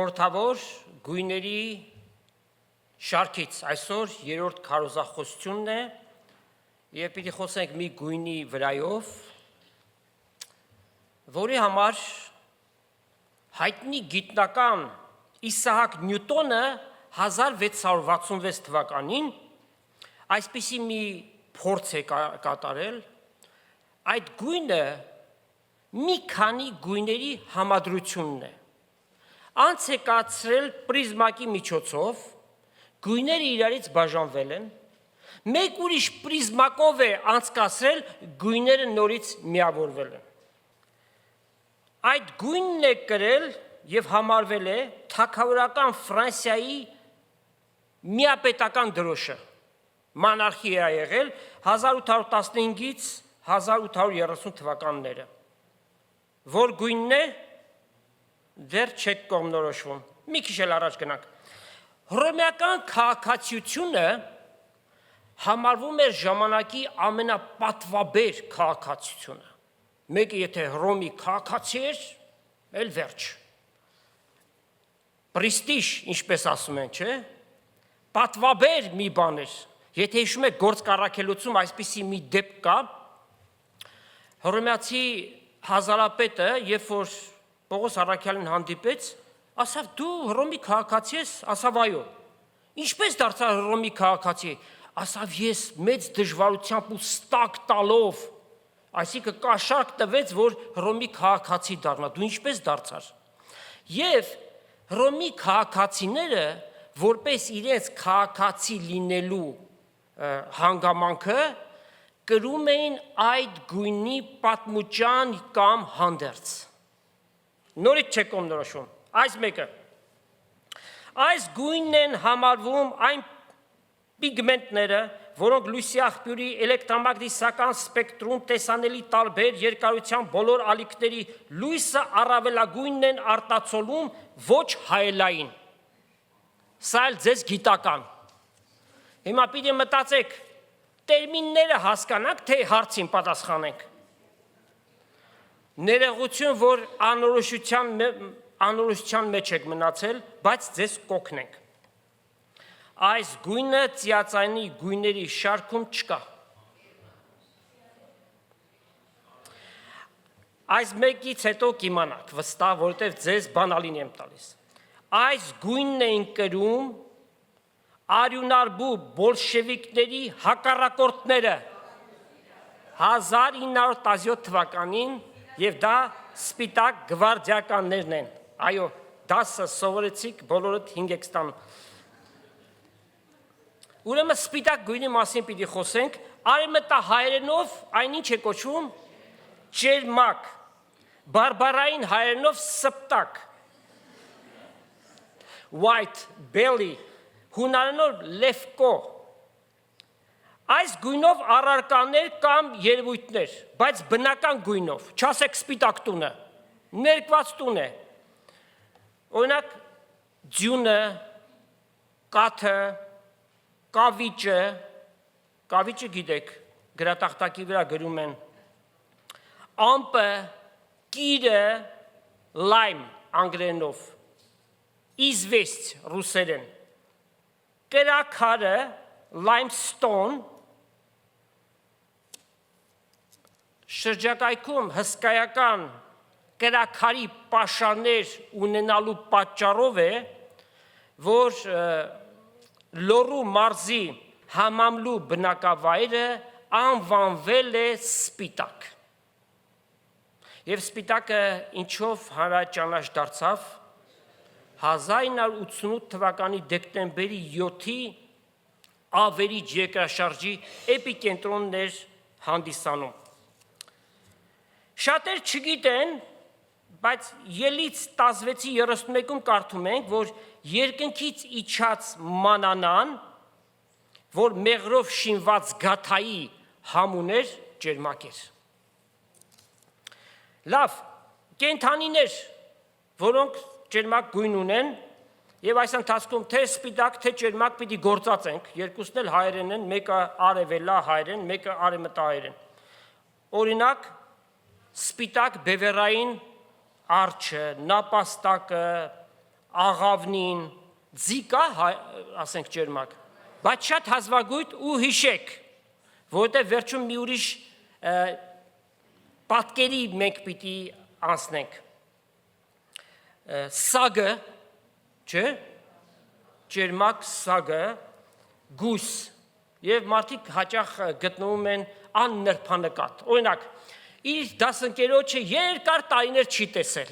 խորհրդավոր գույների շարքից այսօր երրորդ քարոզախոսությունն է եւ պիտի խոսենք մի գույնի վրայով, որի համար հայտնի գիտնական Իսահակ Նյուտոնը 1666 թվականին այսպիսի մի փորձ է կատարել, այդ գույնը մի քանի գույների համադրությունն է, անց է կացրել պրիզմակի միջոցով, գույները իրարից բաժանվել են, մեկ ուրիշ պրիզմակով է անցկացրել, գույները նորից միավորվել են։ Այդ գույնն է կրել և համարվել է թագավորական Ֆրանսիայի միապետական դրոշը, մանարխիա եղել 1815-ից 1830 թվականները, որ գույնն է դեռ չեք կողմնորոշվում, մի քիչ էլ առաջ գնանք։ Հռոմեական քաղաքացիությունը համարվում էր ժամանակի ամենապատվաբեր քաղաքացիությունը, մեկը եթե Հռոմի քաղաքացի էր, էլ վերջ, պրիստիժ, ինչպես ասում են, չէ, պատվաբեր մի բան էր, եթե հիշում եք գործ կառաքելոցում այսպիսի մի դեպք կա, հռոմեացի հազարապետը, երբ որ Պողոս առաքյալին հանդիպեց, ասավ դու Հռոմի քաղաքացի ես, ասավ այո, ինչպես դարձա Հռոմի քաղաքացի, ասավ ես մեծ դժվարությամբ ու ստակ տալով, այսինքն կաշառք տվեց, որ Հռոմի քաղաքացի դառնա, դու ինչպես դարձար։ Եվ Հռոմի քաղաքացիները, որպես իրենց քաղաքացի լինելու հանգամանքը, կրում էին այդ գույնի պատմուճան կամ հանդերձ։ Նորից չեք կողմնորոշվում, այս մեկը։ Այս գույնն են համարվում այն պիգմենտները, որոնք լույսի աղբյուրի էլեկտրամագնիսական սպեկտրում տեսանելի տարբեր երկարության բոլոր ալիքների լույսը առավելագույնն են արտացոլում ոչ հայելային։ Սա էլ ձեզ գիտական։ Հիմա պիտի մտածեք, տերմինները հասկանանք, թե հարցին պատասխանենք։ Ներողություն, որ անորոշության մեջ եք մնացել, բայց ձեզ կօգնենք։ Այս գույնը ծիածայինի գույների շարքում չկա։ Այս մեկից հետո կիմանաք, վստահ, որովհետև ձեզ բանալին եմ տալիս։ Այս գույնն էին կրում արյունարբու բոլշևիկների հակառակորդները 1917 թվականին և դա սպիտակ գվարդիականներն են, այո, դասը սովորեցիք, բոլորդ 5 եք ստանում։ Ուրեմն սպիտակ գույնի մասին պիտի խոսենք, արևմտահայերենով այն ինչ է կոչվում, ճերմակ, բարբառային հայերենով սպտակ, white belly, հունարենով լևկո, այս գույնով առարկաներ կամ երևույթներ, բայց բնական գույնով, չասեք սպիտակ տունը, ներկված տուն է, օրինակ ձյունը, կաթը, կավիճը գիտեք, գրատախտակի վրա գրում են, ամպը, կիրը, լայմ անգլերենով, իզվեստ ռուսերեն, կրաքարը, limestone, շրջակայքում հսկայական կրաքարի պաշարներ ունենալու պատճառով է, որ Լոռու մարզի Համամլու բնակավայրը անվանվել է սպիտակ։ Եվ սպիտակը ինչով հանրաճանաչ դարձավ 1988 թվականի դեկտեմբերի 7-ի ավերիչ երկրաշարժի էպիկենտրոնն էր հանդիսանում։ Շատեր չգիտեն, բայց ելից 16:31-ում կարդում ենք, որ երկնքից իջած մանանան, որ մեղրով շինված գաթայի համուն էր, ջերմակ էր։ Լավ, կենդանիներ, որոնք ջերմակ գույն ունեն, և այս ընթացքում թե սպիտակ, թե ջերմակ պիտի գործածենք, երկուսն էլ հայերեն են, մեկը արևելա հայերեն, մեկը արևմտահայերեն։ Օրինակ, սպիտակ բևեռային արջը, նապաստակը, աղավնին, ձիկա, ասենք ջերմակ, բայց շատ հազվագույն ու հիշեք, որովհետև վերջում մի ուրիշ պատկերի մենք պիտի անցնենք։ Սագը, չէ, ջերմակ սագը, գուս, և մարդիկ հաճախ գտնվում են աննրբանկատ։ Օրինակ, իր դասընկերոջը երկար տարիներ չի տեսել։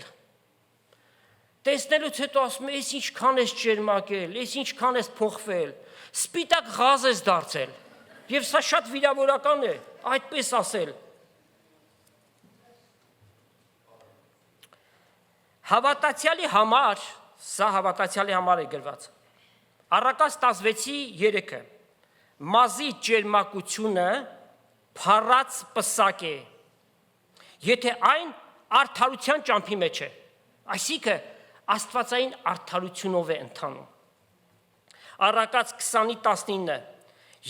Տեսնելուց հետո ասում է, ես ինչքան ես ջերմակել, ես ինչքան ես փոխվել, սպիտակ ղազ ես դարձել, և սա շատ վիրավորական է, այդպես ասել։ Հավատացյալի համար, սա հավատացյալի համար է գրված, Առակաց 16:3-ը, մազի ջերմակությունը փառած պսակ է, եթե այն արդարության ճամփի մեջ է, այսինքն աստվածային արդարությունով է ընթանում։ Առակաց 20:19,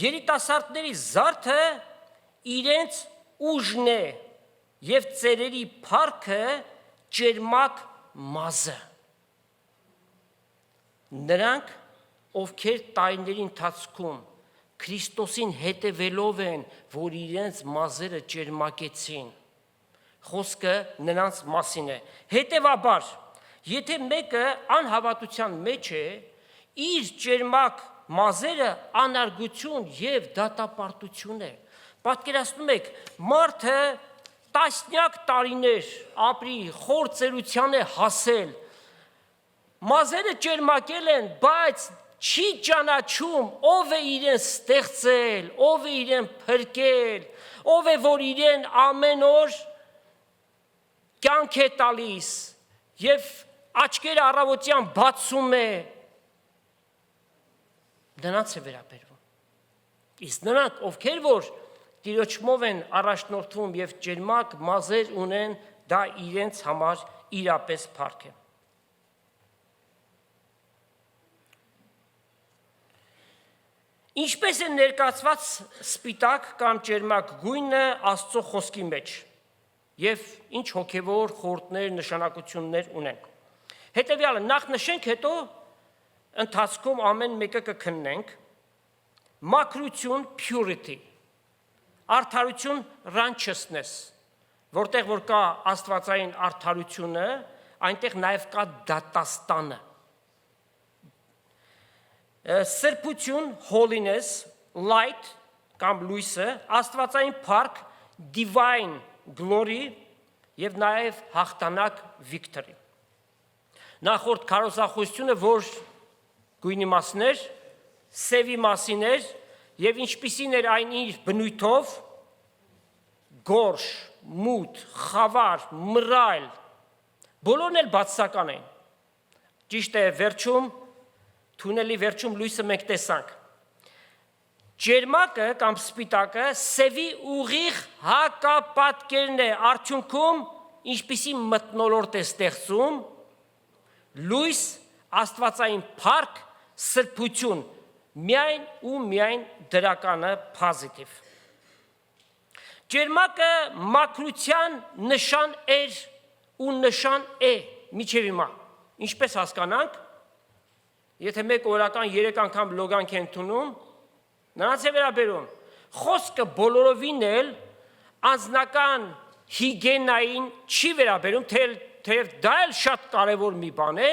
երիտասարդների զարդը իրենց ուժն է և ծերերի փառքը ջերմակ մազը։ Նրանք, ովքեր տարիների ընթացքում Քրիստոսին հետևելով են, որ իրենց մազերը ջերմակեցին, խոսքը նրանց մասին է։ Հետևաբար, եթե մեկը անհավատության մեջ է, իր ջերմակ մազերը անարգություն և դատապարտություն է։ Պատկերացնում եք, մարդը տասնյակ տարիներ ապրի, խոր ծերության է հասել, մազերը ջերմակել են, բայց չի ճանաչում, ով է իրեն ստեղծել, ով է իրեն փրկել, ով է, որ իրեն ամեն օր կյանք է տալիս և աչքերը առավոտյան բացում է, նրանց է վերաբերվում։ Իսկ նրանք, ովքեր որ Տիրոջմով են առաջնորդվում և ջերմակ մազեր ունեն, դա իրենց համար իրապես փառք է։ Ինչպես է ներկայացված սպիտակ կամ ջերմակ գույնը Աստծո խոսքի մեջ և ինչ հոգևոր խորհուրդներ, նշանակություններ ունեն։ Հետևյալը նախ նշենք, հետո ընթացքում ամեն մեկը կքննենք։ Մաքրություն, purity, արդարություն, righteousness, որտեղ որ կա աստվածային արդարությունը, այնտեղ նաև կա դատաստանը։ Սրբություն, holiness, light կամ լույսը, աստվածային փառք, divine glory և նաև հաղթանակ, victory։ Նախորդ քարոզախոսությունը, որ գույնի մասին էր, սևի մասին էր և ինչպիսին էր այն իր բնույթով, գորշ, մութ, խավար, մռայլ, բոլորն էլ բացասական են։ Ճիշտ է, վերջում, թունելի վերջում լույսը մենք տեսանք։ Ջերմակը կամ սպիտակը սևի ուղիղ հակապատկերն է, արդյունքում ինչպիսի մթնոլորտ է ստեղծում, լույս, աստվածային փառք, սրբություն, միայն ու միայն դրականը positive։ Ջերմակը մաքրության նշան էր ու նշան է մինչև հիմա։ Ինչպես հասկանանք, եթե մեկ օրական 3 անգամ լոգանք են ընդունում, նրանց է վերաբերում։ Խոսքը բոլորովին էլ անձնական հիգիենային չի վերաբերում, թեև դա էլ շատ կարևոր մի բան է,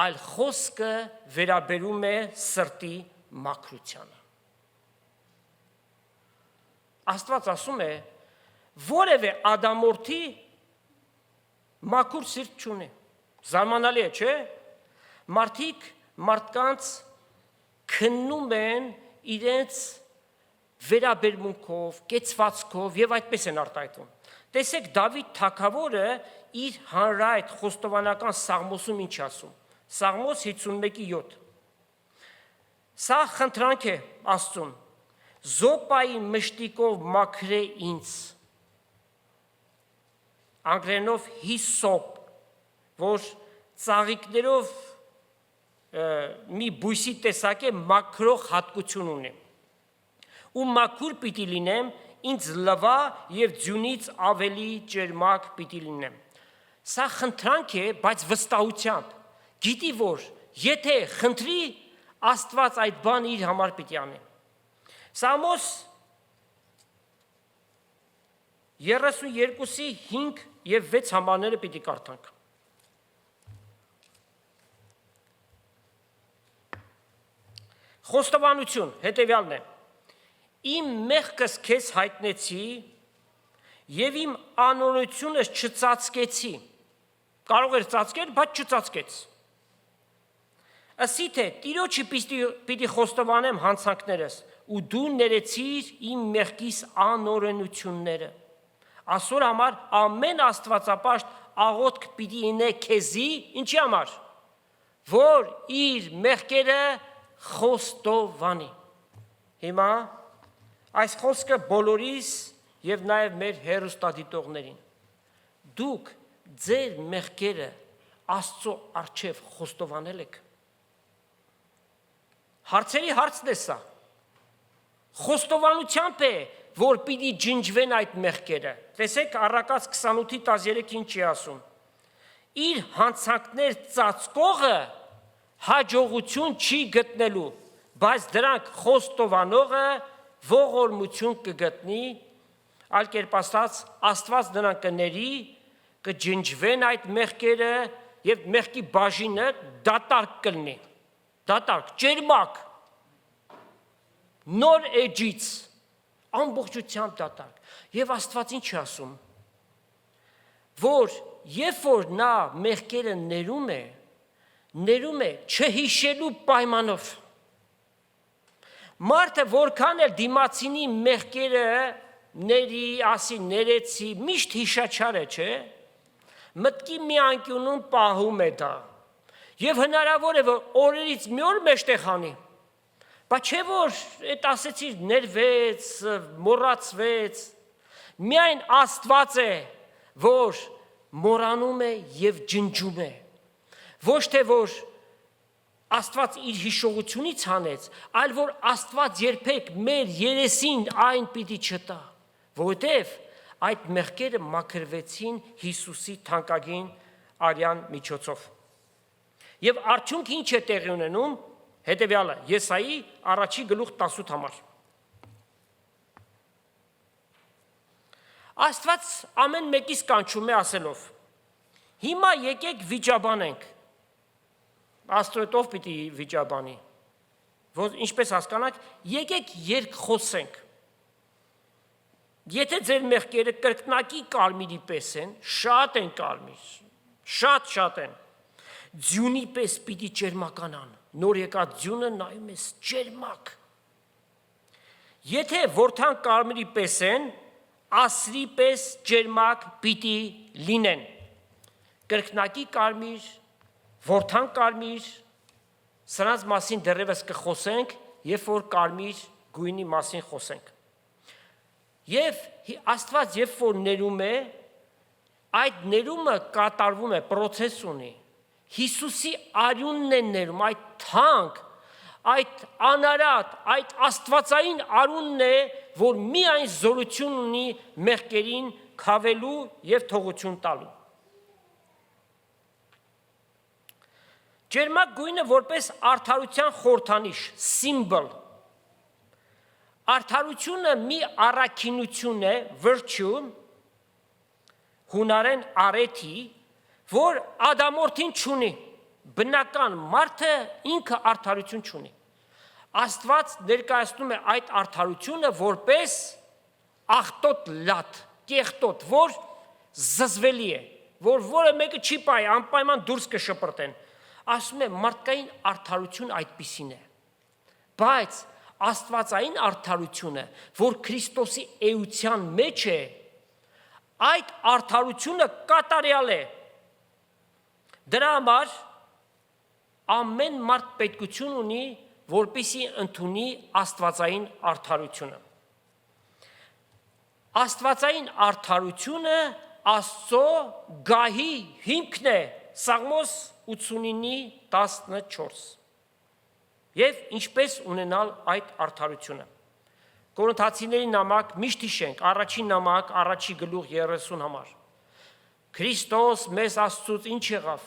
այլ խոսքը վերաբերում է սրտի մաքրությանը։ Աստված ասում է, որևէ ադամորդի մաքուր սիրտ չունի։ Զարմանալի է, չէ՞։ Մարդկանց քննում են իրենց վերաբերմունքով, կեցվածքով և այդպես են արտահայտվում։ Տեսեք, Դավիթ թագավորը իր հանրայդ խոստովանական Սաղմոսում ինչ ասում։ Սաղմոս 51:7։ Սա խնդրանք է Աստծուն, զոպայի մշտիկով մաքրե ինձ, անգլերենով hyssop, որ ծաղիկներով մի բույսի տեսակ է, մաքրող հատկություն ունի։ Ու մաքուր պիտի լինեմ, ինձ լվա և ձյունից ավելի ջերմակ պիտի լինեմ։ Սա խնդրանք է, բայց վստահությամբ։ գիտի որ եթե խնդրի Աստված այդ բանը իր համար պիտի անի։ Սամոս 32-ի 5 և 6 համարները պիտի կարդանք։ Խոստովանություն հետևյալն է. իմ մեղքս քեզ հայտնեցի և իմ անօրենությունս չծածկեցի։ Կարող էր ծածկել, բայց չծածկեց։ Ըսի թե Տիրոջը պիտի խոստովանեմ հանցանքներս, ու դու ներեցիր իմ մեղքիս անօրենությունները։ Այսօր համար ամեն աստվածապաշտ աղոթք պիտի ինե քեզի, ինչի համար, որ իր մեղքերը խոստովանի։ Հիմա այս խոսքը բոլորիս և նաև մեր հեռուստադիտողներին։ Դուք ձեր մեղքերը Աստծո առջև խոստովանել եք։ Հարցերի հարցն է սա։ Խոստովանությամբ է, որ պիտի ջնջվեն այդ մեղքերը։ Տեսեք Առակաց 28:13 ինչի ասում։ Իր հանցանքներ ծածկողը հաջողություն չի գտնելու, բայց դրանք խոստովանողը ողորմություն կգտնի, այլ կերպ ասած, Աստված նրան կների, կջնջվեն այդ մեղքերը և մեղքի բաժինը դատարկ կլինի, դատարկ, ճերմակ, նոր էջից, ամբողջությամբ դատարկ։ Եվ Աստված ինչ է ասում, որ երբ որ նա մեղքերը ներում է չհիշելու պայմանով։ Մարդը որքան էլ դիմացինի մեղքերը ների, ասի, ներեցի, միշտ հիշաչար է, չէ, մտքի մի անկյունում պահում է դա, և հնարավոր է, որ օրերից մի օր մեջտեղ անի, բայց չէ որ այդ ասեցիր ներվեց, մոռացվեց, միայն Աստված է, որ մոռանում է և ջնջում է, ոչ թե որ Աստված իր հիշողությունից հանեց, այլ որ Աստված երբեք մեր երեսին այն պիտի չտա, որովհետև այդ մեղքերը մաքրվեցին Հիսուսի թանկագին արյան միջոցով։ Եվ արդյունքը ինչ է տեղի ունենում, հետևյալը, Եսայի 1:18 համար։ Աստված ամեն մեկից կանչում է ասելով. հիմա եկեք վիճաբանենք։ Աստծո հետ ով պիտի վիճաբանի, ինչպես հասկանանք, եկեք երկխոսենք։ Եթե ձեր մեղքերը կրկնակի կարմիրի պես են, շատ են կարմիր, շատ են, ձյունի պես պիտի ճերմականան, նոր եկած ձյունը նայում ես ճերմակ։ Եթե որթան կարմիրի պես են, ասրի պես ճերմակ պիտի լինեն։ Կրկնակի կարմիր, որթան կարմիր, սրանց մասին դեռևս կխոսենք, երբ որ կարմիր գույնի մասին խոսենք։ Եվ Աստված երբ որ ներում է, այդ ներումը կատարվում է, պրոցես ունի։ Հիսուսի արյունն է ներում, այդ թանկ, այդ անարատ, այդ աստվածային արյունն է, որ միայն զորություն ունի մեղքերին քավելու և թողություն տալու։ Ճերմակ գույնը որպես արդարության խորհրդանիշ, սիմվոլ։ Արդարությունը մի առաքինություն է, virtue, հունարեն արեթի, որ ադամորդին չունի, բնական մարդը ինքը արդարություն չունի։ Աստված ներկայացնում է այդ արդարությունը որպես աղտոտ լատ, կեղտոտ, որ զզվելի է, որ որը մեկը չի պայի, անպայման դուրս կշպրտեն։ Ասում է մարդկային արդարություն այդպիսին է, բայց աստվածային արդարությունը, որ Քրիստոսի էության մեջ է, այդ արդարությունը կատարյալ է։ Դրա համար ամեն մարդ պետքություն ունի, որպեսզի ընդունի աստվածային արդարությունը։ Աստվածային արդարությունը Աստծո գահի հիմքն է, Սաղմոս 89:14։ Եվ ինչպես ունենալ այդ արդարությունը։ Կորինթացիների նամակ միշտ հիշենք, առաջին նամակ, առաջի գլուխ 30 համար։ Քրիստոս մեզ Աստծուց ինչ եղավ։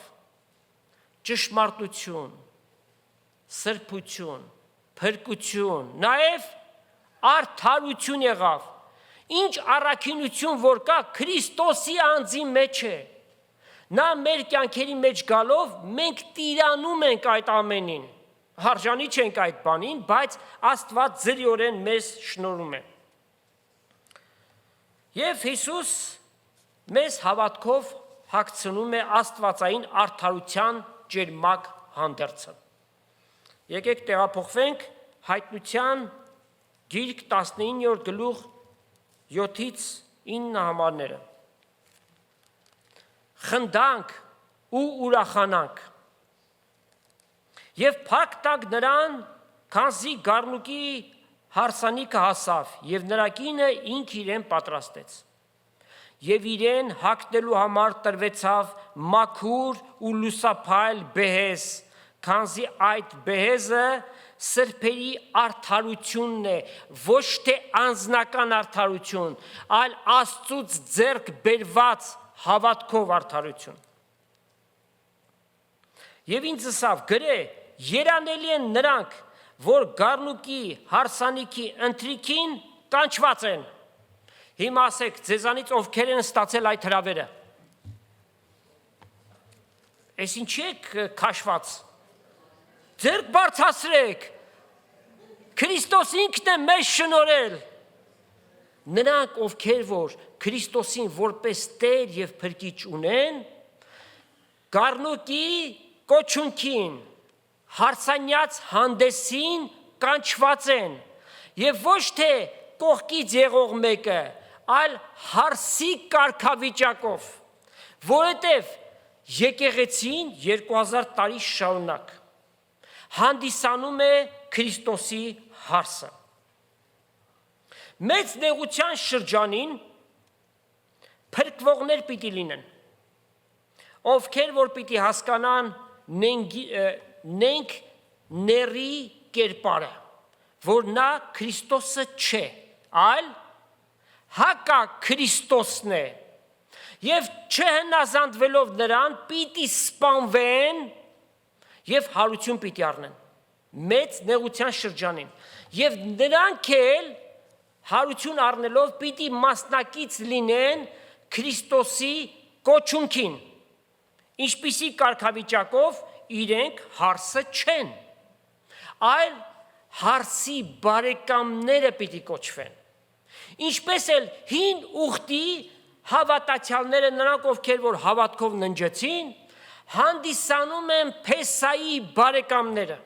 ճշմարտություն, սրբություն, փրկություն, նաև արդարություն եղավ։ Ինչ առաքինություն որ կա Քրիստոսի անձի մեջ է։ Նա մեր կյանքերի մեջ գալով մենք տիրանում ենք այդ ամենին։ Հարժանի չենք այդ բանին, բայց Աստված ձրիորեն մեզ շնորհում է։ Եվ Հիսուս մեզ հավատքով հագցնում է աստվածային արդարության ջերմակ հանդերձը։ Եկեք տեղափոխվենք Հայտնության գիրք 19-րդ գլուխ 7-ից 9 համարները։ Խնդանք ու ուրախանանք։ Եվ փառք տակ նրան, քանզի գառնուկի հարսանիքը հասավ, եւ նրա կինը ինք իրեն պատրաստեց։ Եվ իրեն հագնելու համար տրվեցավ մաքուր ու լուսափայլ բեհեզ, քանզի այդ բեհեզը սրբերի արդարությունն է, ոչ թե անձնական արդարություն, այլ Աստծուց ձեռք բերված հավատքով արդարություն։ Եվ ինձ ասավ, գրե, երանելի են նրանք, որ գառնուկի հարսանիքի ընթրիքին կանչված են։ Հիմա ասեք, ձեզանից ովքեր են ստացել այդ հրավերը։ Էս ինչի եք քաշված։ Ձեռք բարձրացրեք։ Քրիստոս ինքն է մեզ շնորհել։ Նրանք, ովքեր որ Քրիստոսին որպես Տեր եւ Փրկիչ ունեն, գառնուկի կոչունքին, հարսանյաց հանդեսին կանչված են, եւ ոչ թե կողքից եղող մեկը, այլ հարսի կարգավիճակով, որովհետեւ եկեղեցին 2000 տարի շարունակ հանդիսանում է Քրիստոսի հարսը։ Մեծ նեղության շրջանին փրկվողներ պիտի լինեն, ովքեր որ պիտի հասկանան նենք ների կերպարը, որ նա Քրիստոսը չէ, այլ հակա Քրիստոսն է, եւ չհնազանդվելով նրան պիտի սպանվեն եւ հարություն պիտի առնեն մեծ նեղության շրջանին, եւ նրանք էլ հարություն առնելով պիտի մասնակից լինեն Քրիստոսի կոչունքին, ինչպիսի կարգավիճակով իրենք հարսը չեն, այլ հարսի բարեկամները պիտի կոչվեն, ինչպես էլ հին ուխտի հավատացյալները նրանք ովքեր որ հավատքով ննջեցին, հանդիսանում են Փեսայի բարեկամները։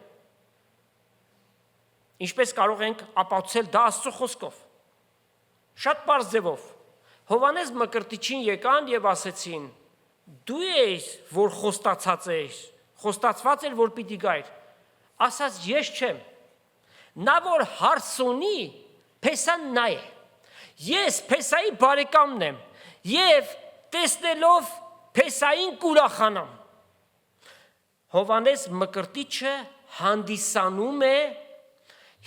Ինչպես կարող ենք ապացուցել դա Աստծո խոսքով։ Շատ պարզ ձևով։ Հովհաննես Մկրտիչին եկան եւ ասեցին. դու ես որ խոստացած ես, խոստացված էր որ պիտի գայր։ Ասաց ես չեմ։ Նա որ հարս ունի, Փեսան նա է։ Ես Փեսայի բարեկամն եմ եւ տեսնելով Փեսային կուրախանամ։ Հովհաննես Մկրտիչը հանդիսանում է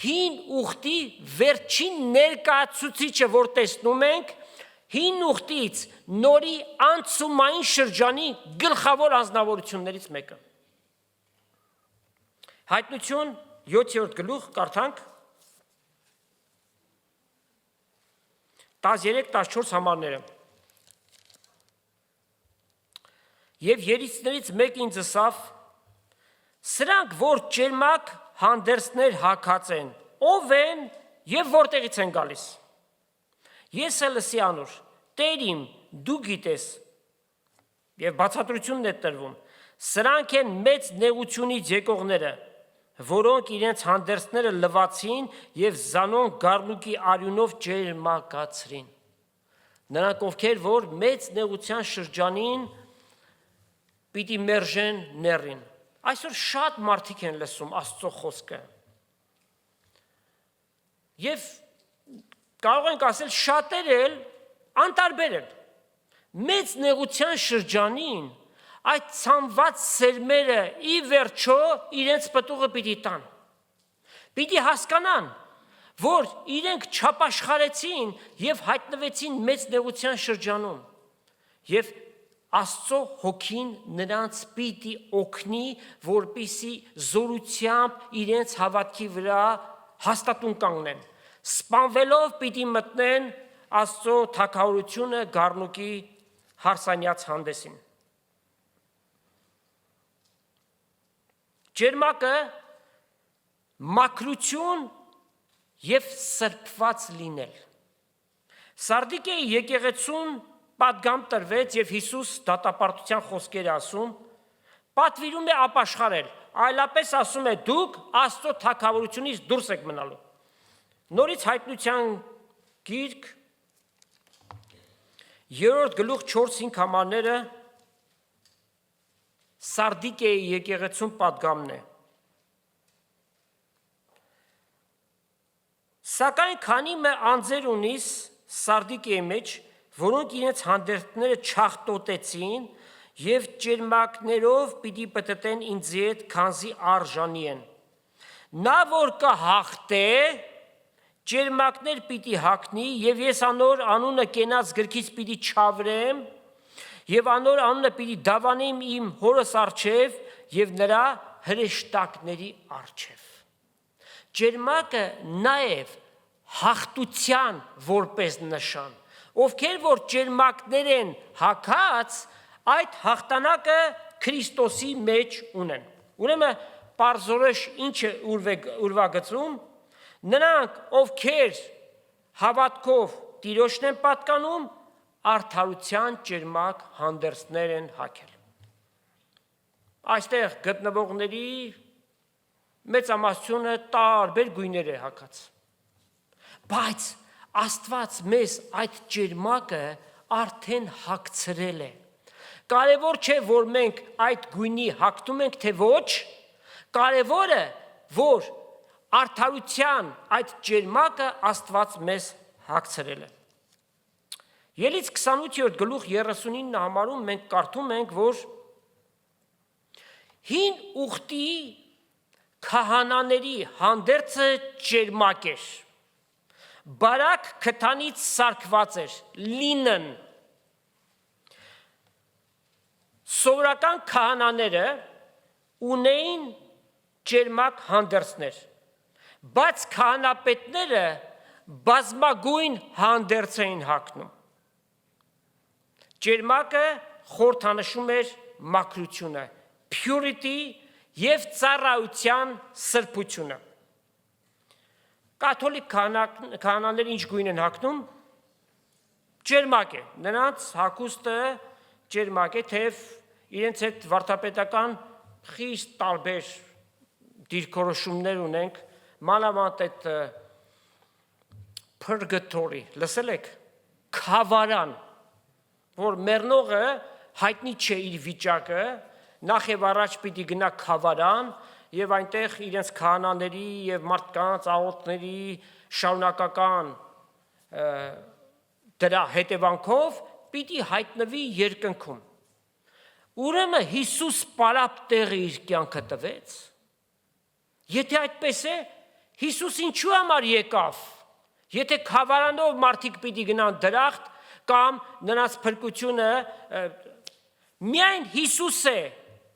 հին ուխտի վերջին ներկայացուցիչը, որ տեսնում ենք հին ուխտից նորի անցումային շրջանի գլխավոր անձնավորություններից մեկը։ Հայտնություն 7-րդ գլուխ կարդանք 13-14 համարները։ Եվ երիցներից մեկ ինձ ասավ. սրանք որ ջերմակ հանդերձներ հագած են, ով են եւ որտեղից են գալիս։ Ես էլ լսի անոր, Տեր իմ, դու գիտես, եւ բացատրությունն է տրվում, սրանք են մեծ նեղությունից եկողները, որոնք իրենց հանդերձները լվացին եւ Զանոն գառնուկի արյունով ջերմակացրին։ Նրանք ովքեր որ մեծ նեղության շրջանին պիտի մերժեն ներին։ Այսօր շատ մարդիկ են լսում Աստծո խոսքը։ Եվ կարող ենք ասել շատեր էլ անտարբեր են։ Մեծ նեղության շրջանին այդ ցանված սերմերը ի վերջո իրենց պտուղը պիտի տան։ Պիտի հասկանան, որ իրենք չապաշխարեցին եւ հայտնվեցին մեծ նեղության շրջանում։ Եվ Աստծո հոգին նրանց պիտի օգնի, որպիսի զորությամբ իրենց հավատքի վրա հաստատուն կանգնեն։ Սպանվելով պիտի մտնեն Աստծո թագավորությունը գառնուկի հարսանյաց հանդեսին։ Ջերմակը մաքրություն եւ սրբված լինել։ Սարդիկեի եկեղեցուն պատգամ տրվեց եւ Հիսուս դատապարտության խոսքեր ասում, պատվիրում է ապաշխարել, այլապես ասում է դուք Աստծո թագավորությունից դուրս եք մնալու։ Նորից Հայտնության գիրք 3:4-5 համարները Սարդիկեի եկեղեցուն պատգամն է։ Սակայն քանի մը անձեր ունիս Սարդիկեի մեջ, որոնք իրենց հանդերձները չախտոտեցին եւ ջերմակներով պիտի պտտեն ինձ հետ, քանզի արժանի են։ Նա որ կհաղթե, ջերմակներ պիտի հագնի եւ ես անոր անունը կենաց գրքից պիտի չավրեմ եւ անոր անունը պիտի դավանեմ իմ հորս առջև եւ նրա հրեշտակների առջև։ Ջերմակը նաեւ հաղթության որպես նշան, ովքեր որ ջերմակներ են հագած, այդ հաղթանակը Քրիստոսի մեջ ունեն։ Ուրեմն պարզորոշ ինչ է ուրվագծում, նրանք ովքեր հավատքով Տիրոջն են պատկանում, արդարության ջերմակ հանդերձներ են հագել։ Այստեղ գտնվողների մեծամասնությունը տարբեր գույներ է հագած։ Բայց Աստված մեզ այդ ջերմակը արդեն հագցրել է։ Կարևոր չէ, որ մենք այդ գույնի հագնում ենք, թե ոչ, կարևորը, որ արդարության այդ ջերմակը Աստված մեզ հագցրել է։ Ելից 28:39 համարում մենք կարդում ենք, որ հին ուխտի քահանաների հանդերձը ջերմակ էր, բարակ քթանից սարքված էր, լինն։ Սովորական քահանաները ունեին ջերմակ հանդերձներ, բայց քահանապետները բազմագույն հանդերձ էին հագնում։ Ջերմակը խորհրդանշում էր մաքրությունը, purity եւ ծառայության սրբությունը։ Կաթոլիկ քահանաները ինչ գույն են հագնում։ Ջերմակ է, նրանց հագուստը ջերմակ է, թեև իրենց հետ վարդապետական խիստ տարբեր դիրքորոշումներ ունենք, մանավանդ այդ purgatory, լսել եք, քավարան, որ մեռնողը հայտնի չէ իր վիճակը, նախ եւ առաջ պիտի գնա քավարան եւ այնտեղ իրենց քահանաների եւ մարդկանց աղոթների շարունակական դրա հետևանքով պիտի հայտնվի երկնքում։ Ուրեմն Հիսուս պարապ տեղը իր կյանքը տվեց։ Եթե այդպես է, Հիսուս ինչու համար եկավ։ Եթե քավարանով մարդիկ պիտի գնան դրախտ կամ նրանց փրկությունը միայն Հիսուս է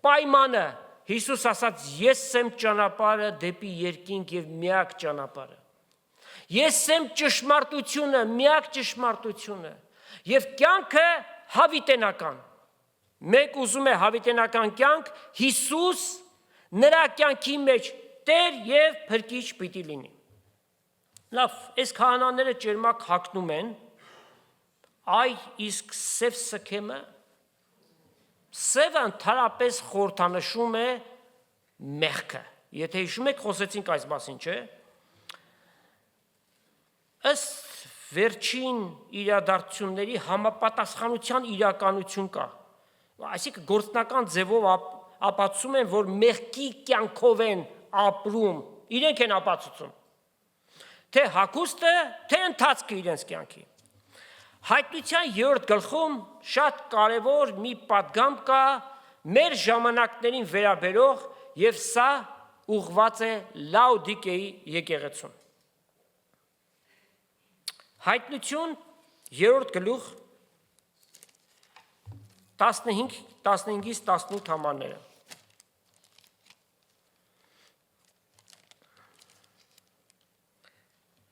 պայմանը, Հիսուս ասաց, ես եմ ճանապարհը դեպի երկինք եւ միակ ճանապարհը։ Ես եմ ճշմարտությունը, միակ ճշմարտությունը եւ կյանքը հավիտենական։ Մեկ ուզում է հավիտենական կյանք, Հիսուս նրա կյանքի մեջ Տեր եւ Փրկիչ պիտի լինի։ Լավ, այս քահանաները ջերմակ հագնում են, այ իսկ սև սքեմը սևը ընդհանրապես խորհրդանշում է մեղքը։ Եթե հիշում եք, խոսեցինք այս մասին, չէ՞։ Ըստ վերջին իրադարձությունների համապատասխանության իրականություն կա։ Այսինքն գործնական ձևով ապացուցում են, որ մեղքի կյանքով են ապրում, իրենք են ապացուցում։ Թե հագուստը, թե ընթացքը իրենց կյանքի։ Հայտնության 3-րդ գլխում շատ կարևոր մի պատգամ կա մեր ժամանակներին վերաբերող եւ սա ուղղված է Լաուդիկեի եկեղեցուն։ Հայտնություն 3-րդ գլուխ 15-ից 18 համարները։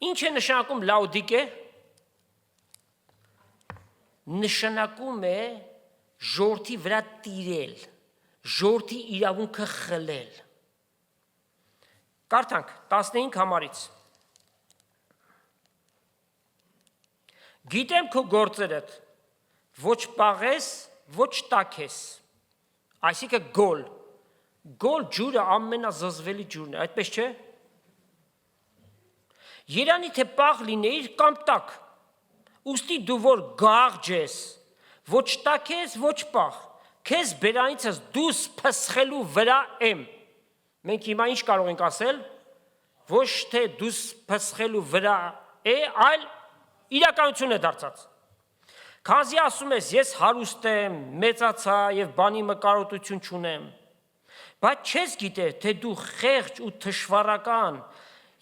Ինչ է նշանակում լաուդիկե։ Նշանակում է ժողովրդի վրա տիրել, ժողովրդի իրավունքը խլել։ Կարդանք 15 համարից։ Գիտեմ քո գործերդ, ոչ պաղես, ոչ տաքես, այսինքն գոլ ջուրը ամենազզվելի ջուրն է, այդպես չէ։ Երանի թե պաղ լինեիր կամ տաք, ուստի դու որ գաղջ ես, ոչ տաք ես, ոչ պաղ, քեզ բերանիցս դուս փսխելու վրա եմ։ Մենք հիմա ինչ կարող ենք ասել, ոչ թե դուս փսխելու վրա է, այլ իրականություն է դարձած։ Քանզի ասում ես, ես հարուստ եմ, մեծացա եւ բանի մկարոտություն չունեմ, բայց չես գիտե, թե դու խեղճ ու թշվառական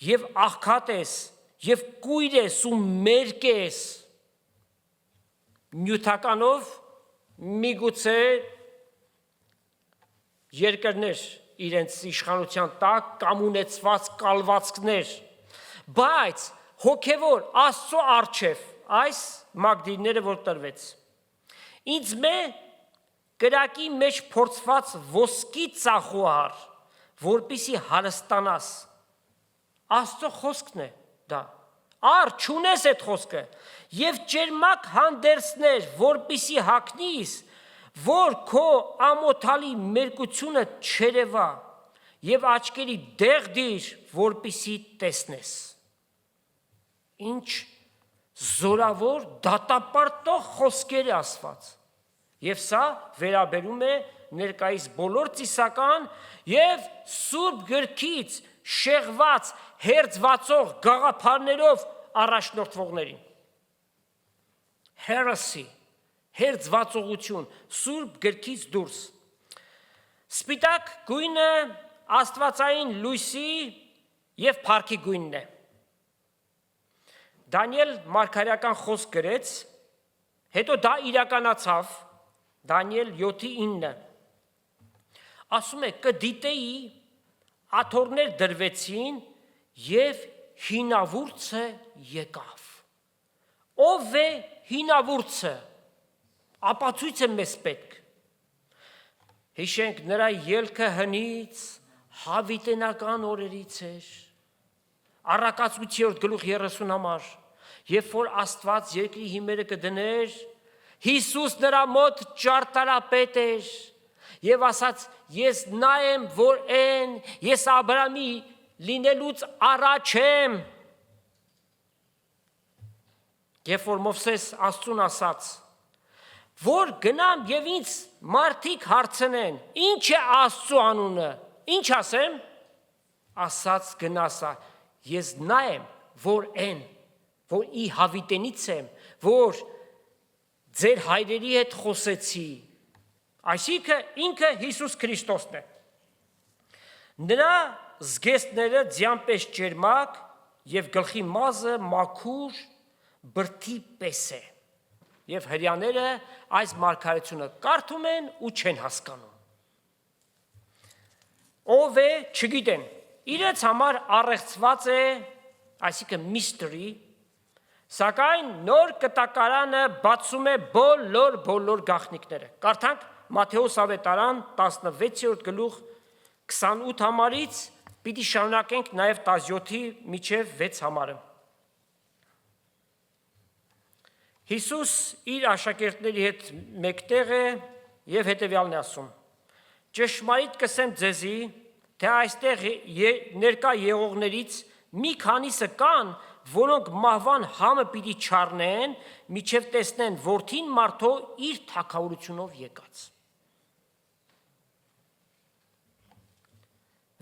եւ աղքատ ես, եւ կույր ես ու մերկ ես, նյութականով միգուցե երկրներ իրենց իշխանության տակ կամ ունեցված կալվածքներ, բայց հոգևոր Աստծո առջև այս մագդիրները որ տրվեց։ Ինձ մե կրակի մեջ փորձված ոսկի ծախուհար, որպիսի հարստանաս։ Աստծո խոսքն է դա։ Ար չունես այդ խոսքը եւ ջերմակ հանդերձներ, որպիսի հագնիս, որ քո ամոթալի մերկությունը չերևա եւ աչքերի դեղդիր, որպիսի տեսնես։ Ինչ զորավոր դատապարտող խոսքեր է ասված։ Եվ սա վերաբերում է ներկայիս բոլոր ծիսական եւ սուրբ գրքից շեղված հերձվածող գաղափարներով առաջնորդվողներին։ Heresy, հերձվածողություն, սուրբ գրքից դուրս։ Սպիտակ գույնը աստվածային լույսի եւ փառքի գույնն է։ Դանիել մարգարեական խոսք գրեց, հետո դա իրականացավ, Դանիել 7:9։ Ասում է կդիտեի աթոռներ դրվեցին եւ հինավուրցը եկավ։ Ով է հինավուրցը։ Ապացույց է մեզ պետք։ Հիշենք նրա ելքը հնից հավիտենական օրերից էր։ Առակացույցի 8:30 համար, երբ որ Աստված երկրի հիմերը կդներ, Հիսուս նրա մոտ ճարտարապետ էր եւ ասաց. ես նա եմ, որ են, ես Աբրահամի լինելուց առաջ եմ։ Երբ որ Մովսես Աստծուն ասաց, որ գնամ եւ ինձ մարդիկ հարցնեն, ինչ է Աստծո անունը, ինչ ասեմ, ասաց գնասա, ես նա եմ, որ են, որ ի հավիտենից եմ, որ ձեր հայրերի հետ խոսեցի, այսինքն ինքը Հիսուս Քրիստոսն է։ Նրա զգեստները ձյանպես ջերմակ եւ գլխի մազը մաքուր բրդի պես է։ Եվ հրյաները այս մարգարեությունը կարդում են ու չեն հասկանում։ Ով է, չգիտեն։ Իրենց համար առեղծված է, այսինքն mystery, սակայն նոր կտակարանը բացում է բոլոր գաղտնիքները։ Կարդանք Մատթեոս ավետարան 16-րդ գլուխ 28 համարից, պիտի շարունակենք նաև 17-ի մինչև 6 համարը։ Հիսուս իր աշակերտների հետ մեկտեղ է եւ հետեւյալն է ասում. ճշմարիտ կսեմ ձեզի, թե այստեղ ներկա եղողներից մի քանիսը կան, որոնք մահվան համը պիտի չառնեն, միջև տեսնեն որդին մարդու իր թագավորությունով եկած։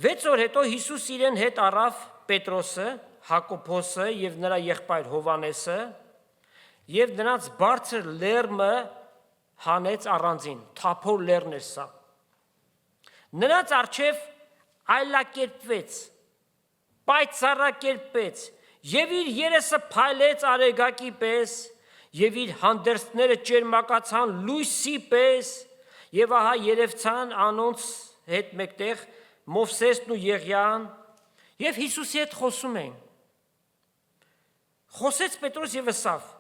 6 օր հետո Հիսուս իրեն հետ առավ Պետրոսը, Հակոբոսը եւ նրա եղբայր Հովանեսը եւ նրանց բարձր լեռը հանեց առանձին, թափոր լեռն էր սա։ Նրանց առջև այլակերպվեց, պայծառակերպեց եւ իր երեսը փայլեց արեգակի պես եւ իր հանդերձները ճերմակացան լույսի պես, եւ ահա երևցան անոնց հետ մեկտեղ Մովսեսն ու Եղիան, եւ Հիսուսի հետ խոսում էին։ Խոսեց Պետրոս եւ ասավ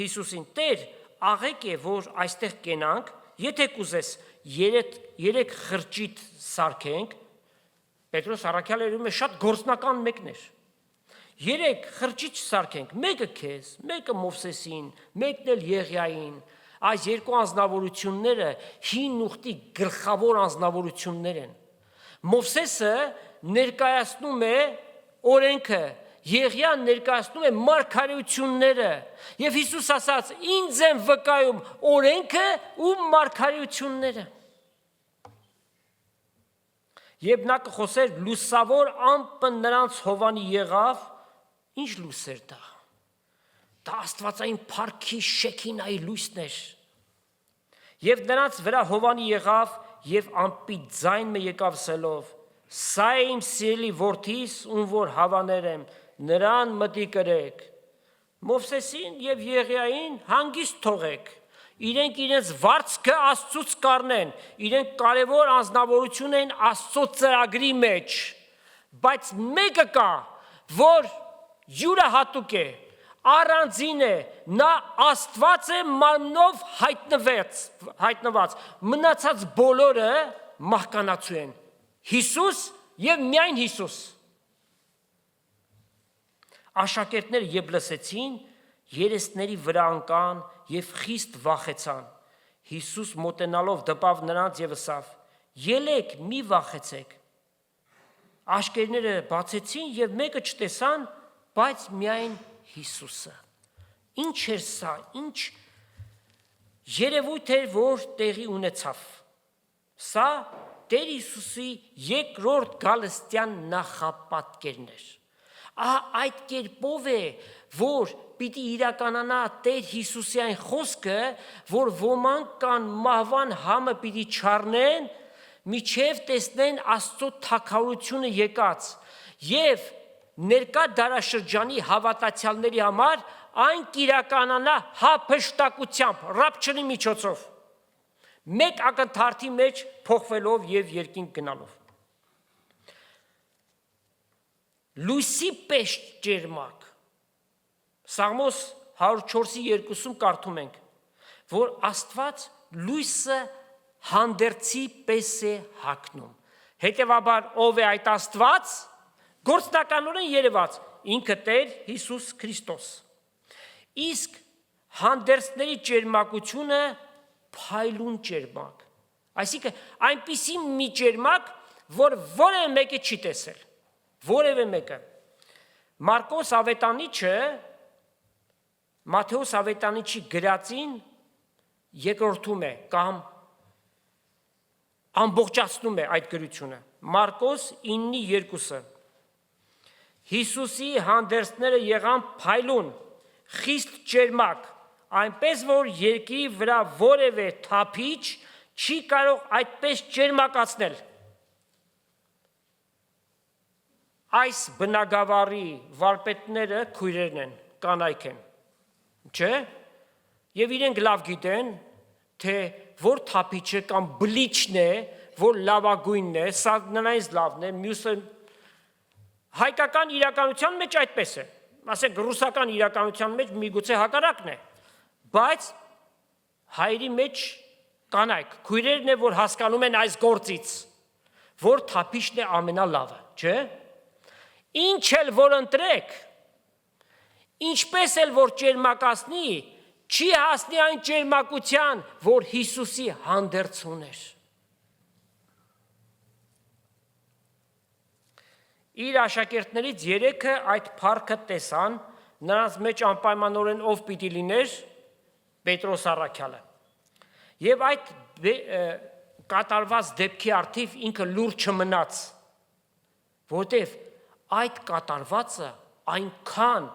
Հիսուսին. «Տեր, աղեք է, որ այստեղ կենանք, եթե կուզես, երեք խրճիթ սարքենք»։ Պետրոս առաքյալը երևում է շատ գործնական մեկն էր։ 3 խրճիթ սարքենք, մեկը քեզ, մեկը Մովսեսին, մեկն էլ Եղիային։ Այս երկու անձնավորությունները հին ուխտի գլխավոր անձնավորություններ են։ Մովսեսը ներկայացնում է օրենքը, Եղիան ներկայացնում է մարգարեությունները, եւ Հիսուս ասաց. «Ինձ են վկայում օրենքը ու մարգարեությունները»։ Երբ նա կխոսեր, լուսավոր ամպը նրանց հովանի եղավ, ինչ լույս էր դա։ Դա աստվածային փառքի Շեքինայի լույսն էր։ Եվ նրանց վրա հովանի եղավ, եւ ամպի ձայնը եկավ սելով. «Սա է իմ սիրելի որդիս, ում որ հավաներ եմ, նրան մտիկ ըրեք»։ Մովսեսին եւ Եղիային հանգիստ թողեք, իրենք իրենց վարձքը Աստծուց կառնեն, իրենք կարևոր անձնավորություն են Աստծո ծրագրի մեջ, բայց մեկը կա, որ յուրահատուկ է, առանձին է, նա Աստված է մարմնով հայտնված, մնացած բոլորը մահկանացու են, Հիսուս եւ միայն Հիսուս։ Աշակերտները երբ լսեցին, երեսների վրա ընկան եւ խիստ վախեցան։ Հիսուս մոտենալով դպավ նրանց եւ ասավ. «Ելեք, մի վախեցեք»։ Աշկերտները բացեցին եւ մեկը չտեսան, բայց միայն Հիսուսը։ Ինչ էր սա, ինչ երևույթ էր, որ տեղի ունեցավ։ Սա Տեր Հիսուսի երկրորդ գալստյան նախապատկերն էր։ Այդ կերպով է, որ պիտի իրականանա Տեր Հիսուսի այն խոսքը, որ ոմանք կան մահվան համը պիտի չառնեն, միջև տեսնեն Աստծո թագավորությունը եկած, եւ ներկա դարաշրջանի հավատացյալների համար այն կիրականանա հափշտակությամբ, ռապչնի միջոցով, մեկ ակնթարթի մեջ փոխվելով եւ երկինք գնալով։ Լույսի պես ջերմակ։ Սաղմոս 104:2-ում կարդում ենք, որ Աստված լույսը հանդերձի պես է հագնում։ Հետևաբար ով է այդ Աստված, գործնականորեն երևաց, ինքը Տեր Հիսուս Քրիստոս։ Իսկ հանդերձների ջերմակությունը փայլուն ջերմակ, այսինքն այնպիսի մի ջերմակ, որ որևէ մեկը չի տեսել, որևէ մեկը։ Մարկոս ավետանիչը Մատթեոս ավետանիչի գրածին երկրորդում է կամ ամբողջացնում է այդ գրությունը։ Մարկոս 9:2-ը Հիսուսի հանդերձները եղան փայլուն, խիստ ջերմակ, այնպես որ երկրի վրա որևէ թափիչ չի կարող այդպես ջերմակացնել։ Այս բնագավառի վարպետները քույրերն են, կանայք են, չէ՞։ Եվ իրենք լավ գիտեն, թե որ թափիչը կամ բլիչն է, որ լավագույնն է, սա նրանից լավն է, մյուսը հայկական իրականության մեջ այդպես է, ասենք ռուսական իրականության մեջ միգուցե հակառակն է, բայց հայերի մեջ կանայք, քույրերն է, որ հասկանում են այս գործից, որ թափիչն է ամենալավը, չէ՞։ Ինչ էլ որ ընտրեք, ինչպես էլ որ ջերմակացնի, չի հասնի այն ջերմակության, որ Հիսուսի հանդերձ ուներ։ Իր աշակերտներից 3-ը այդ փառքը տեսան, նրանց մեջ անպայմանորեն ով պիտի լիներ, Պետրոս առաքյալը։ Եվ այդ կատարված դեպքի առթիվ ինքը լուր չմնաց, որտև այդ կատարվածը այնքան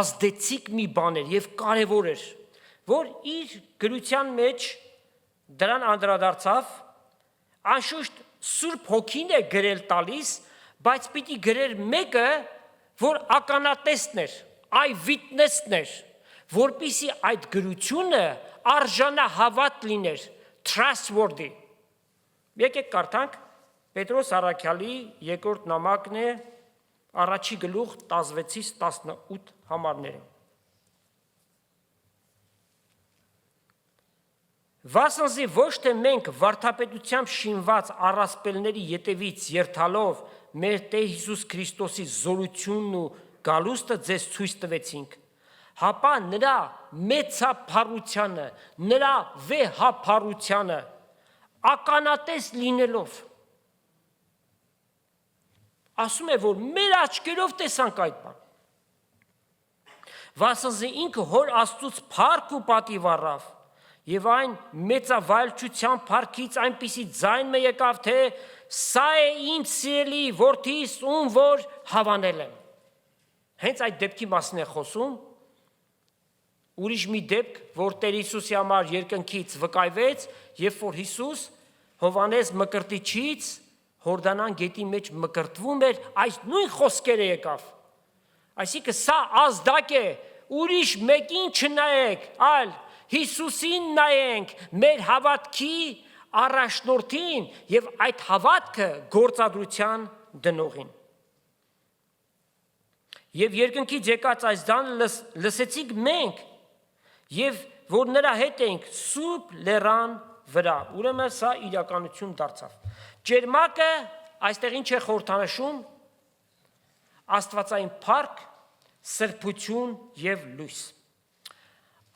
ազդեցիկ մի բան էր եւ կարեւոր էր, որ իր գրության մեջ դրան անդրադարձավ, անշուշտ Սուրբ Հոգին է գրել տալիս, բայց պիտի գրեր մեկը, որ ականատեսն էր, այ վիտնեսն էր, որպեսզի այդ գրությունը արժանահավատ լիներ, trustworthy։ Եկեք կարդանք Պետրոս Առաքյալի երկրորդ նամակն է, առաջի գլուխ 16-ից 18 համարները։ Վասնզի ոչ թե մենք վարդապետությամբ շինված առասպելների ետևից երթալով մեր Տեր Հիսուս Քրիստոսի զորությունն ու գալուստը ձեզ ցույց տվեցինք, հապա նրա մեծափառությանը, նրա վեհափառությանը ականատես լինելով։ Ասում է, որ մեր աչքերով տեսանք այդ բան։ Վասնզի ինքը հոր Աստծուց փառք ու պատիվ առավ, եւ այն մեծավայելչության փառքից այնպիսի ձայն մը եկավ, թե սա է իմ սիրելի որդիս, ում որ հավանել եմ։ Հենց այդ դեպքի մասին է խոսում։ Ուրիշ մի դեպք, որ Տեր Հիսուսի համար երկնքից վկայվեց, երբ որ Հիսուս Հովհաննես Մկրտիչից Հորդանան գետի մեջ մկրտվում էր, այս նույն խոսքերը եկավ։ Այսինքն սա ազդակ է, ուրիշ մեկին չնայեք, այլ Հիսուսին նայենք, մեր հավատքի առաջնորդին եւ այդ հավատքը գործադրության դնողին։ Եվ երկնքից եկած այս ձայնը լսեցինք մենք, եւ որ նրա հետ ենք սուրբ լեռան վրա։ Ուրեմն սա իրականություն դարձավ։ Ջերմակը այստեղ ինչ է խորհրդանշում, աստվածային փառք, սրբություն եւ լույս։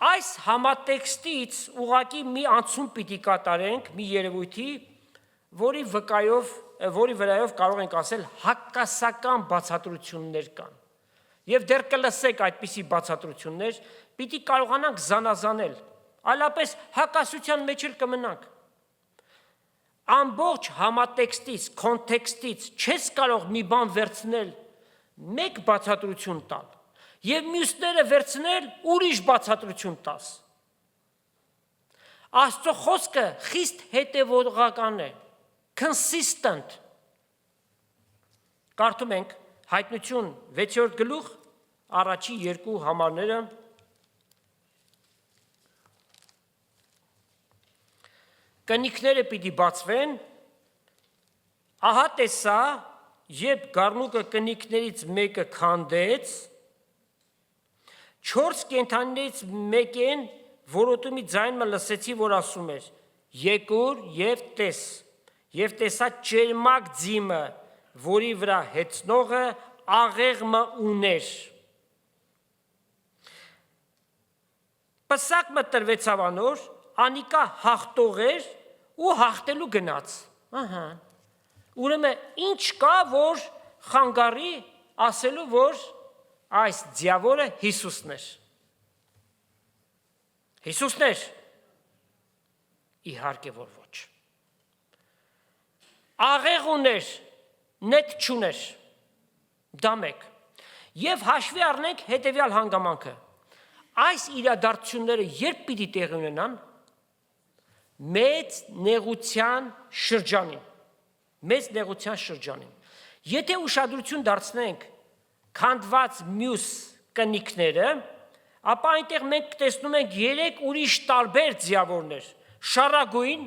Այս համատեքստից ուղղակի մի անցում պիտի կատարենք մի երևույթի, որի վրայով կարող ենք ասել հակասական բացատրություններ կան։ Եվ դեռ կլսեք այդպիսի բացատրություններ, պիտի կարողանանք զանազանել, այլապես հակասության մեջ էլ կմնանք։ Ամբողջ համատեքստից, կոնտեքստից չես կարող մի բան վերցնել, մեկ բացատրություն տալ, եւ մյուսները վերցնել ուրիշ բացատրություն տաս։ Աստծո խոսքը խիստ հետևողական է, consistent։ Կարդում ենք Հայտնություն 6-րդ գլուխ, առաջի 2 համարները։ Կնիքները պիտի բացվեն, ահա տեսա, երբ գառնուկը կնիքներից մեկը քանդեց, 4 կենդանիներից մեկին որոտումի ձայնը լսեցի, որ ասում էր. եկուր եւ տես, եւ տեսա ջերմակ ձիմը, որի վրա հեծնողը աղեղը ուներ։ Պսակը տրվեցավ անոր, անիկա հաղթող էր ու հաղթելու գնաց։ Ահա։ Ուրեմն ինչ կա, որ խանգարի ասելու, որ այս դիավոլը Հիսուսն էր։ Հիսուսն էր։ Իհարկե որ ոչ։ Աղեղ ուներ, նետ չուներ։ Դա մեկ։ Եվ հաշվի առնենք հետևյալ հանգամանքը։ Այս իրադարձությունները երբ պիտի տեղի ունենան, մեծ նեղության շրջանին։ Եթե ուշադրություն դարձնենք քանդված մյուս կնիքները, ապա այնտեղ մենք տեսնում ենք 3 ուրիշ տարբեր ձիավորներ, շարագույն,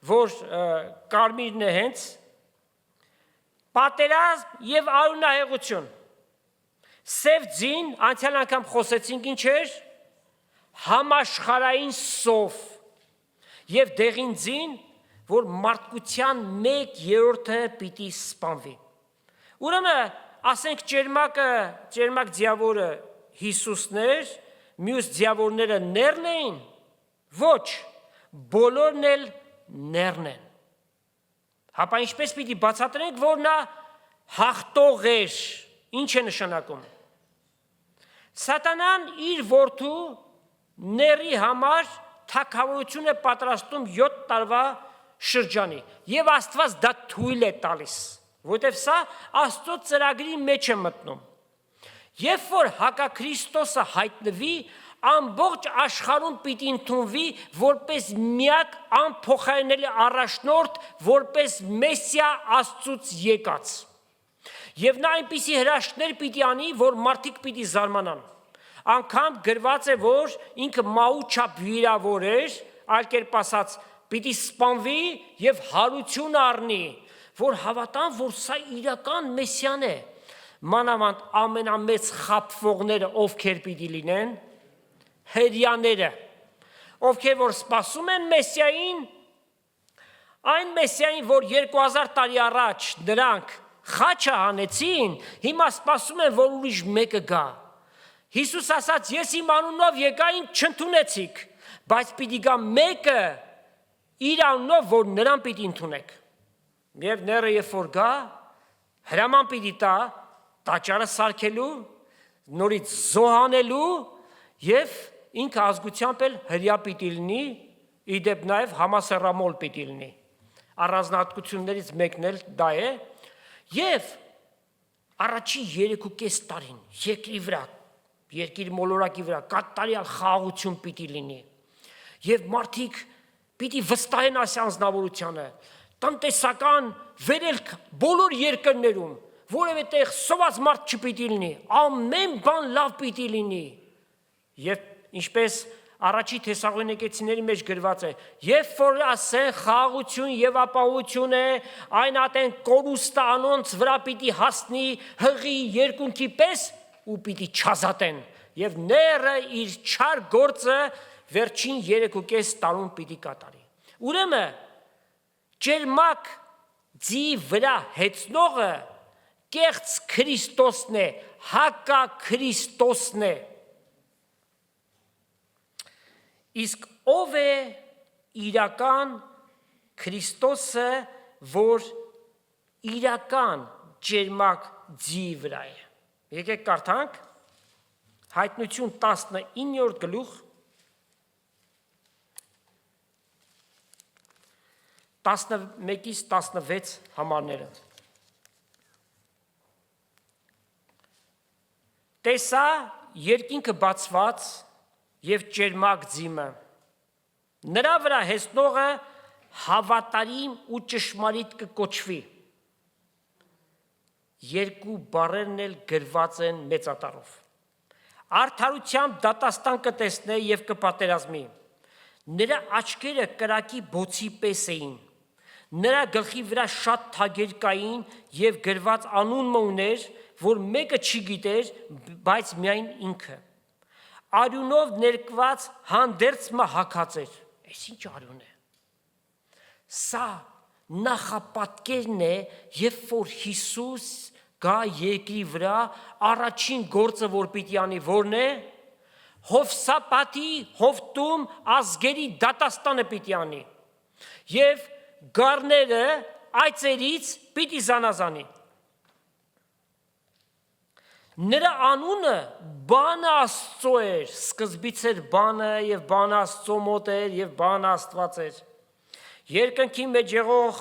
որ կարմիրն է հենց, պատերազմ եւ արունահեղություն, սև ձին, անցյալ անգամ խոսեցինք ինչ էր, համաշխարհային սով եւ դեղին ձին, որ մարդկության 1/3-ը պիտի սպանվի։ Ուրեմն ասենք ջերմակ ձիավորը Հիսուսն էր, մյուս ձիավորները ներն էին, ոչ, բոլորն էլ ներն են։ Հապա ինչպես պիտի բացատրենք, որ նա հաղթող էր, ինչ է նշանակում։ Սատանան իր որդու ների համար թագավորություն է պատրաստում 7 տարվա շրջանի եւ Աստված դա թույլ է տալիս, որովհետեւ սա Աստծո ծրագրի մեջ է մտնում։ Երբ որ հակաքրիստոսը հայտնվի, ամբողջ աշխարհում պիտի ընդունվի որպես միակ անփոխարինելի առաջնորդ, որպես Մեսիա Աստծուց եկած։ Եվ նա այնպիսի հրաշքներ պիտի անի, որ մարդիկ պիտի զարմանան։ Անգամ գրված է, որ ինքը մահու չափ վիրավոր էր, այլ կերպ ասած, պիտի սպանվի եւ հարություն առնի, որ հավատան, որ սա իրական Մեսիան է։ Մանավանդ ամենամեծ խաբվողները ովքեր պիտի լինեն, հրեաները, ովքեր որ սպասում են Մեսիային, այն Մեսիային, որ 2000 տարի առաջ նրանք խաչը հանեցին, հիմա սպասում են, որ ուրիշ մեկը գա։ Հիսուս ասաց, ես իմ անունով եկա, ինձ չընդունեցիք, բայց պիտի գա մեկը իր անունով, որ նրան պիտի ընդունեք։ Եվ ները երբ որ գա, հրաման պիտի տա տաճարը սարքելու, նորից զոհանելու եւ ինքը ազգությամբ էլ հրյա պիտի լինի, իդեպ նաեւ համասեռամոլ պիտի լինի։ Առանձնահատկություններից մեկն էլ դա է, եւ առաջի 3.5 տարին երկրի վրա, երկիր մոլորակի վրա կատարյալ խաղաղություն պիտի լինի։ Եվ մարդիկ պիտի վստահեն այս անձնավորությանը, տնտեսական վերելք բոլոր երկրներում, որևէտեղ սոված մարդ չպիտի լինի, ամեն բան լավ պիտի լինի։ Եվ ինչպես առաջի Թեսաղոնիկեցիների մեջ գրված է, երբ որ ասեն խաղաղություն եւ ապահովություն է, այն ատեն կորուստը անոնց վրա պիտի հասնի հղի երկունքի պես ու պիտի չազատեն, եւ ները իր չար գործը վերջին 3.5 տարում պիտի կատարի։ Ուրեմն ջերմակ ձի վրա հեծնողը կեղծ Քրիստոսն է, հակա Քրիստոսն է։ Իսկ ով է իրական Քրիստոսը, որ իրական ջերմակ ձի վրա է։ Եկեք կարդանք Հայտնություն 19-րդ գլուխ 11-ից 16 համարները։ Տեսա երկինքը բացված եւ ջերմակ ձիմը։ Նրա վրա հեսնողը հավատարիմ ու ճշմարիտ կկոչվի։ Երկու բառերն էլ գրված են մեծատառով։ Արդարությամբ դատաստան կտեսնե եւ կպատերազմի։ Նրա աչքերը կրակի բոցի պես էին։ Նրա գլխի վրա շատ թագեր կային եւ գրված անունը ուներ, որ մեկը չգիտեր, բայց միայն ինքը։ Արյունով ներկված հանդերձը հագած էր։ Այս ինչ արյուն է։ Սա նախապատկերն է, երբ որ Հիսուս գա երկրի վրա, առաջին գործը որ պիտի անի, որն է, Հովսապատի հովտում ազգերի դատաստանը պիտի անի։ Եվ գառները այծերից պիտի զանազանի։ Նրա անունը բանը Աստծո էր, սկզբից էր բանը եւ բանը Աստծո մոտ էր եւ բանը Աստված էր։ Երկնքի մեջ եղող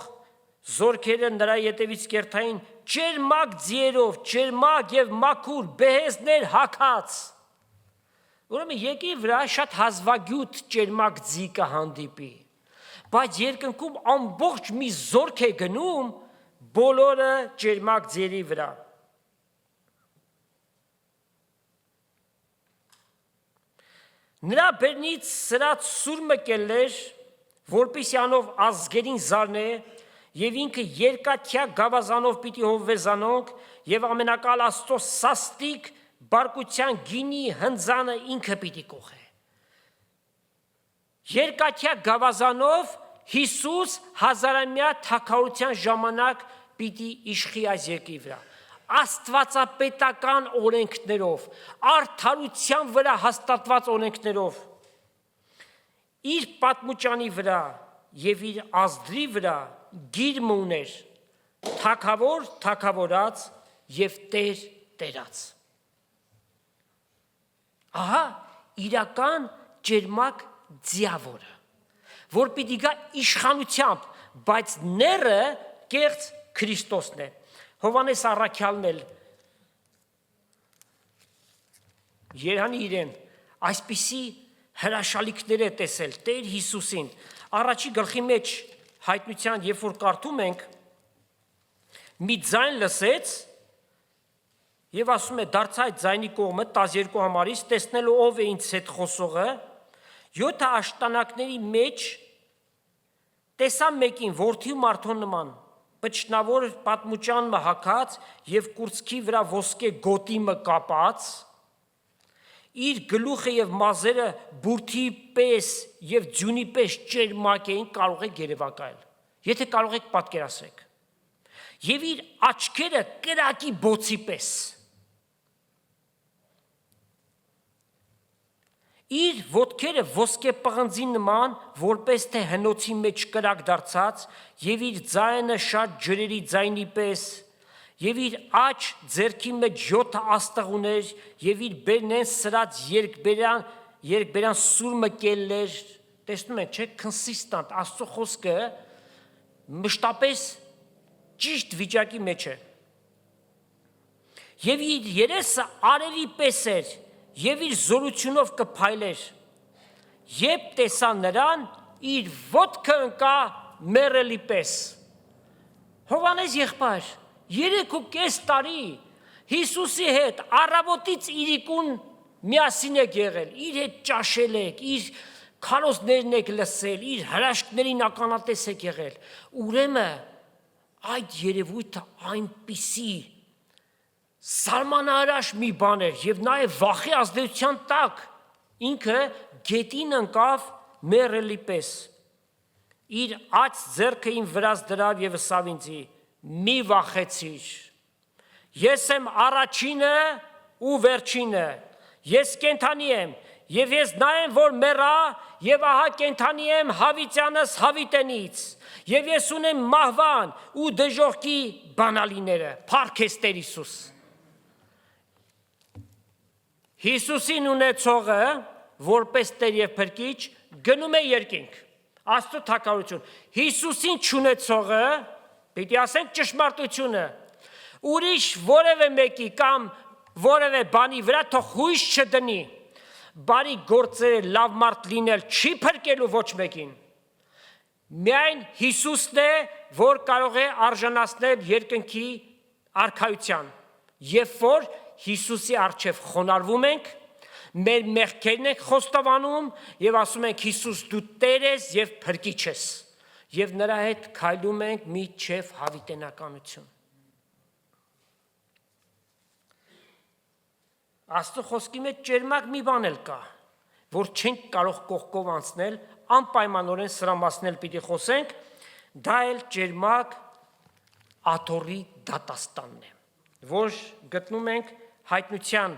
զորքերը նրա ետևից կերտային ջերմակ ձիերով, ջերմակ եւ մաքուր բեհեզներ հագած։ Ուրեմն երկրի վրա շատ հազվագյուտ ջերմակ ձի կհանդիպի, բայց երկնքում ամբողջ մի զորք է գնում բոլորը ջերմակ ձիերի վրա։ Նրա բերնից սրած սուրմը կելներ, որպեսզի անով ազգերին զարնե, եւ ինքը երկաթյա գավազանով պիտի հովվեզանոնք, եւ ամենակալ Աստծո սաստիկ բարկության գինի հնձանը ինքը պիտի կողե։ Երկաթյա գավազանով Հիսուս հազարամյա թագավորության ժամանակ պիտի իշխի այս երկրի վրա։ Աստվածապետական օրենքներով, արդարության վրա հաստատված օրենքներով, իր պատմուճանի վրա եւ իր ազդրի վրա գիրմ ուներ, թագավոր թագավորած եւ տեր տերած։ Ահա իրական ջերմակ ձիավորը, որ պիտի գա իշխանությամբ, բայց ները կեղծ Քրիստոսն է։ Հովանես առաքյալն էլ Երանի իրեն այսպիսի հրաշալիքներ է տեսել Տեր Հիսուսին։ Առաջի գլխի մեջ հայտնության, երբ որ կարդում ենք, մի ձայն լսեց Եվ ասում է դարձա այդ ձայնի կողմը 12 համարից տեսնելու ով է ինձ հետ խոսողը 7 աշտանակների մեջ տեսա մեկին որդի մարդու նման բջնավոր պատմուճան մահակած եւ կուրծքի վրա ոսկե գոտի մը կապած իր գլուխը եւ մազերը բուրդի պես եւ ձյունի պես ճերմակ էին կարող եք երևակայել եթե կարող եք պատկերացրեք եւ իր աչքերը կրակի բոցի պես իր ոտքերը ոսկե պղնձի նման որպես թե հնոցի մեջ կրակ դարձած եւ իր ձայնը շատ ջրերի ձայնի պես եւ իր աջ ձեռքի մեջ 7 աստղ ուներ եւ իր բերնեն սրած երկբերան սուր մկելներ տեսնում եք չէ consistent աստծո խոսքը մշտապես ճիշտ վիճակի մեջ է եւ իր երեսը արևի պես էր եւ իր զորությունով կփայլեր երբ տեսա նրան իր ոտքը ընկա մեռելի պես Հովանես եղբայր 3.5 տարի Հիսուսի հետ առավոտից իրիկուն միասին եք եղել իր հետ ճաշել եք իր քարոզներն եք լսել իր հրաշքներին ականատես եք եղել ուրեմն այդ երևույթը այնպիսի Սարմանահրաշ մի բան էր եւ նաեւ վախի ազդեցության տակ ինքը գետին ընկավ մեռելի պես իր աջ ձեռքը իմ վրաս դրավ եւ ասավ ինձի մի վախեցիր ես եմ առաջինը ու վերջինը ես կենթանի եմ եւ ես նա եմ որ մեռա եւ ահա կենթանի եմ հավիտյանս հավիտենից եւ ես ունեմ մահվան ու դժոխքի բանալիները փառքես Տեր Հիսուս Հիսուսին ունեցողը որպես Տեր եւ Փրկիչ գնում է երկինք Աստծո թակավորություն Հիսուսին չունեցողը պիտի ասենք ճշմարտությունը ուրիշ որևէ մեկի կամ որևէ բանի վրա թող հույս չդնի բարի գործերը լավ մարդ լինել չի փրկելու ոչ մեկին միայն Հիսուսն է որ կարող է արժանացնել երկնքի արքայության երբ որ Հիսուսի առջև խոնարհվում ենք, մեր մեղքերն ենք խոստովանում եւ ասում ենք Հիսուս դու Տեր ես եւ Փրկիչ ես եւ նրա հետ քայլում ենք միջև հավիտենականություն Աստծո խոսքի մեջ ճերմակ մի բան էլ կա, որ չենք կարող կողքով անցնել, անպայմանորեն սրա մասն էլ պիտի խոսենք, դա էլ ճերմակ աթոռի դատաստանն է, որ գտնում ենք Հայտնության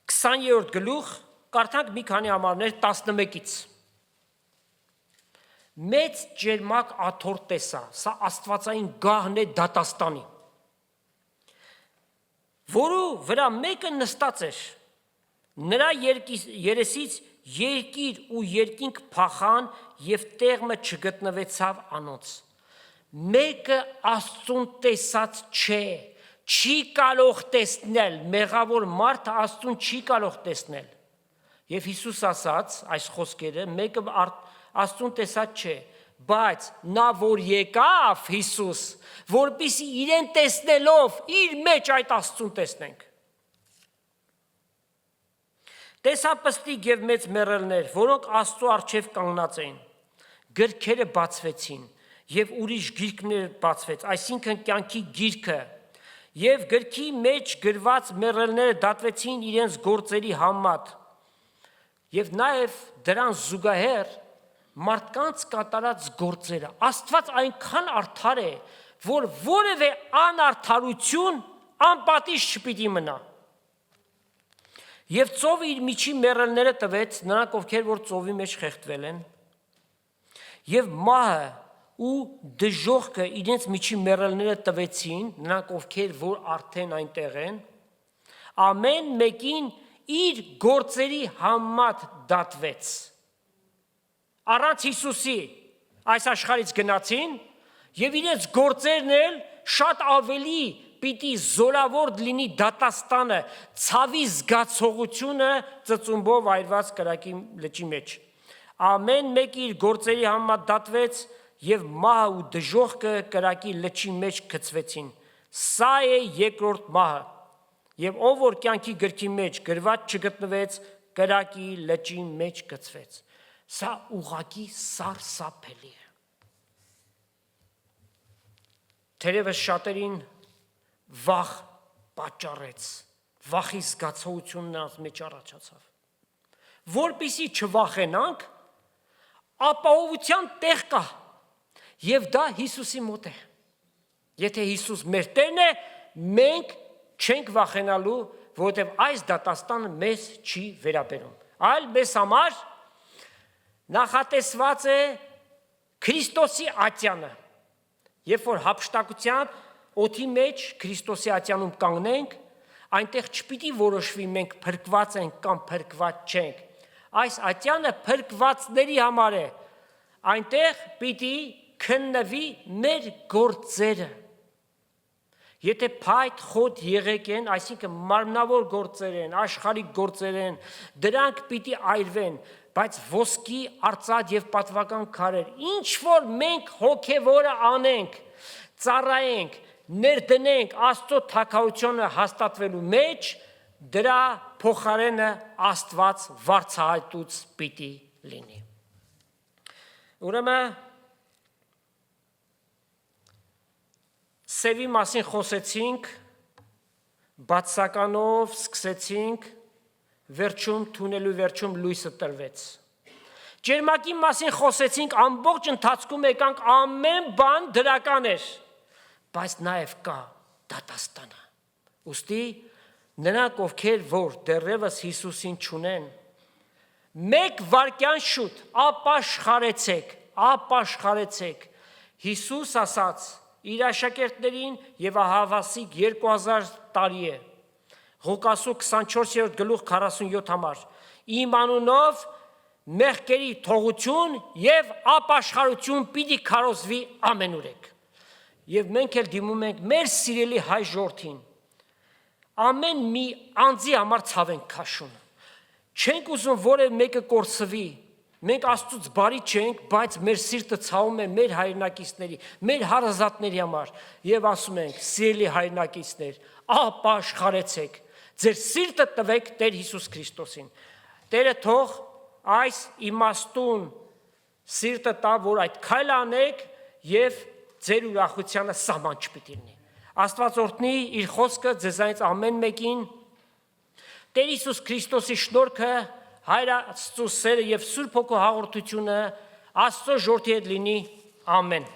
20-րդ գլուխ կարդանք մի քանի համարներ 11-ից Մեծ ջերմակ աթոռ տեսա, սա աստվածային գահն է դատաստանի որու վրա մեկը նստած էր նրա երեսից երկիր ու երկինք փախան եւ տեղը չգտնվեցավ անոնց մեկը Աստծուն տեսած չէ չի կարող տեսնել մեղավոր մարդը Աստծուն չի կարող տեսնել եւ Հիսուս ասաց այս խոսքերը մեկը Աստծուն տեսած չէ բայց նա որ եկավ Հիսուս որպեսզի իրեն տեսնելով իր մեջ այդ Աստծուն տեսնենք տեսա պստիկ եւ մեծ մեռելներ որոնք Աստծո առջև կանգնած էին գրքերը բացվեցին եւ ուրիշ գիրքներ բացվեց այսինքն կյանքի գիրքը Եվ գրքի մեջ գրված մեռելները դատվեցին իրենց գործերի համեմատ եւ նաեւ դրան զուգահեռ մարդկանց կատարած գործերը Աստված այնքան արդար է որ որևէ անարդարություն անպատիժ չպիտի մնա Եվ ծովը իր միջի մեռելները տվեց նրանք ովքեր որ ծովի մեջ խեղդվել են եւ մահը ու դժոխքը իրենց միջի մեռելները տվեցին նրանք ովքեր որ արդեն այնտեղ են ամեն մեկին իր գործերի համեմատ դատվեց առանց Հիսուսի այս աշխարհից գնացին եւ իրենց գործերն էլ շատ ավելի պիտի զորավոր լինի դատաստանը ցավի զգացողությունը ծծումբով այրված կրակի լճի մեջ ամեն մեկը իր գործերի համեմատ դատվեց Եվ մահը ու դժոխքը կրակի լճի մեջ գցվեցին Սա է երկրորդ մահը, եւ ով որ կյանքի գրքի մեջ գրված չգտնվեց, կրակի լճի մեջ գցվեց։ Սա ուղղակի սարսափելի է։ Թերևս շատերին վախ պատճառեց, վախի զգացողություն նրանց մեջ առաջացավ։ Որպեսզի չվախենանք, ապահովության տեղ կա, եւ դա Հիսուսի մոտ է։ Եթե Հիսուս մեր Տերն է, մենք չենք վախենալու, որովհետև այս դատաստանը մեզ չի վերաբերում, այլ մեզ համար նախատեսված է Քրիստոսի ատյանը։ Երբ որ հափշտակությամբ օդի մեջ Քրիստոսի ատյանում կանգնենք, այնտեղ չպիտի որոշվի մենք փրկված ենք կամ փրկված չենք։ Այս ատյանը փրկվածների համար է։ Այնտեղ պիտի քննվի մեր գործերը։ Եթե փայտ խոտ եղեք են, այսինքն մարմնավոր գործեր են, աշխարհիկ գործեր են, դրանք պիտի այրվեն, բայց ոսկի, արծաթ եւ պատվական քարեր, ինչ որ մենք հոգեվորը անենք, ծառայենք, ներդնենք Աստծո թագավորությունը հաստատվելու մեջ, դրա փոխարենը Աստված վարձահայտուց պիտի լինի։ Ուրեմն Սևի մասին խոսեցինք, բացականով սկսեցինք, վերջում թունելու վերջում լույսը տրվեց։ Ջերմակի մասին խոսեցինք, ամբողջ ընթացքում եկանք ամեն բան դրական էր, բայց նաև կա դատաստանը։ Ուստի նրանք ովքեր որ դեռևս Հիսուսին չունեն, մեկ վայրկյան շուտ ապաշխարեցեք։ Հիսուս ասաց իր աշակերտներին եւ ահավասիկ 2000 տարի է։ Ղուկասու 24-րդ գլուխ 47 համար։ Իմ անունով մեղքերի թողություն եւ ապաշխարություն պիտի քարոզվի ամենուրեք։ Եվ մենք էլ դիմում ենք մեր սիրելի հայ ժողովրդին։ Ամեն մի անձի համար ցավ ենք քաշում։ Չենք ուզում որևէ մեկը կորսվի։ Մենք Աստծուց բարի չենք, բայց մեր սիրտը ցավում է մեր հայրենակիցների, մեր հարազատների համար եւ ասում ենք. սիրելի հայրենակիցներ, ապաշխարեցեք, ձեր սիրտը տվեք Տեր Հիսուս Քրիստոսին։ Տերը թող այս իմաստուն սիրտը տա, որ այդ քայլը անեք եւ ձեր ուրախությանը սահման չպիտի լինի։ Աստված օրհնի իր խոսքը ձեզանից ամեն մեկին։ Տեր Հիսուս Քրիստոսի շնորհքը, Հայր Աստծո սերը եւ Սուրբ Հոգու հաղորդությունը Աստծո ժողովրդի հետ լինի։ Ամեն։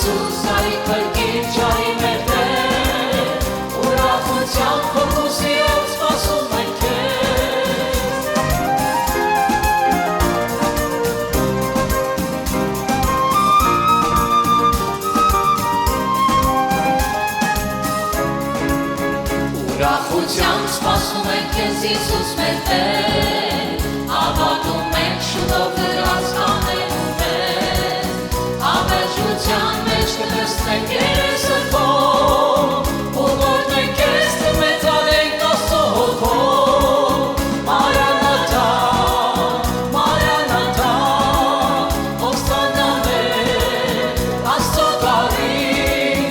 Հիսուս, արի փրկիչ, արի մեր Տեր, ուրախությամբ փոխուսիով սպասում ենք քեզ։ Ուրախությամբ սպասում ենք քեզ, Հիսուս մեր Տեր, հավատում ենք շուտով դրած կանելու մեզ, հավերժության մեջ կտեսնենք երեսդ քո, ու որդենք քեզ կմեծանենք Աստծո հոգով, Մարանաթա, Մարանաթա, ովստանալեր, Աստծո գալին,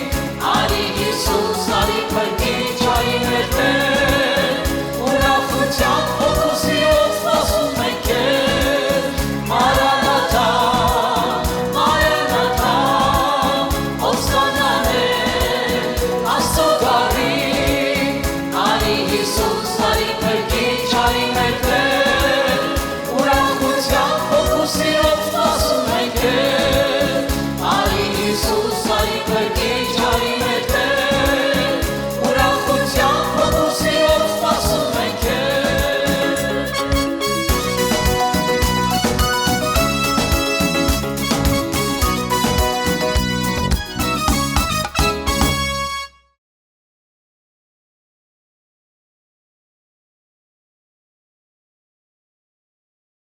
արի Հիսուս, արի փրկիչ, արի մեր Տեր, ուրախությամբ փոխուսիով սպասում ենք քեզ, Մարանաթա, Մարանաթա, ովստանալեր, Աստծո գալին, արի Հիսուս, արի փրկիչ, արի մեր Տեր, ուրախությամբ փոխուսիով սպասում ենք քեզ, արի Հիսուս, արի փրկիչ,